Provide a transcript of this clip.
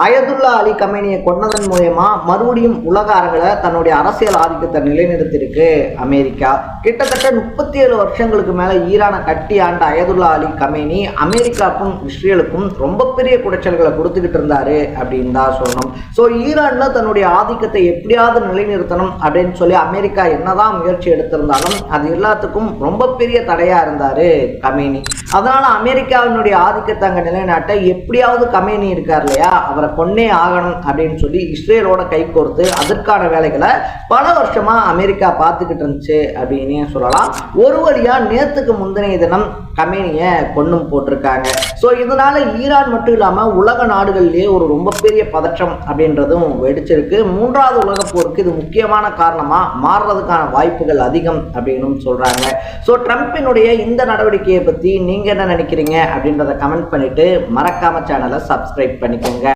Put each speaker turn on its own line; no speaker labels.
Ayatollah Ali கமேனியை கொன்னதன் மூலமா மறுபடியும் உலக அரங்கில் தன்னுடைய அரசியல் ஆதிக்கத்தை நிலைநிறுத்திருக்கு அமெரிக்கா. கிட்டத்தட்ட 37 வருஷங்களுக்கு மேல ஈரானை கட்டி ஆண்ட அயதுல்லா அலி கமேனி அமெரிக்காவுக்கும் இஸ்ரேலுக்கும் ரொம்ப பெரிய குடைச்சல்களை கொடுத்துக்கிட்டு இருந்தாரு அப்படின்னு தான் சொல்லணும். ஸோ ஈரான்ல தன்னுடைய ஆதிக்கத்தை எப்படியாவது நிலைநிறுத்தணும் அப்படின்னு சொல்லி அமெரிக்கா என்னதான் முயற்சி எடுத்திருந்தாலும் அது எல்லாத்துக்கும் ரொம்ப பெரிய தடையா இருந்தாரு கமேனி. அதனால அமெரிக்காவினுடைய ஆதிக்கத்தை அங்க நிலைநாட்ட எப்படியாவது கமேனி இருக்கார் இல்லையா, அவரை கொன்னே ஆகணும் அப்படின்னு சொல்லி இஸ்ரேலோட கை கோர்த்து அதற்கான வேலைகளை பல வருஷமா அமெரிக்கா பார்த்துக்கிட்டு இருந்துச்சு அப்படின்னு சொல்லலாம். ஒரு வழியா நேத்துக்கு முந்தைய தினம் கமேனியை கொன்னும் போட்டிருக்காங்க. ஸோ இதனால ஈரான் மட்டும் இல்லாம உலக நாடுகளிலேயே ஒரு ரொம்ப பெரிய பதற்றம் அப்படின்றதும் வெடிச்சிருக்கு. 3வது உலக போருக்கு இது முக்கியமான காரணமா மாறுறதுக்கான வாய்ப்புகள் அதிகம் அப்படின்னு சொல்றாங்க. ஸோ ட்ரம்பினுடைய இந்த நடவடிக்கையை பத்தி நீங்க என்ன நினைக்கிறீங்க அப்படின்றத கமெண்ட் பண்ணிட்டு மறக்காம சேனலை சப்ஸ்கிரைப் பண்ணிக்கோங்க.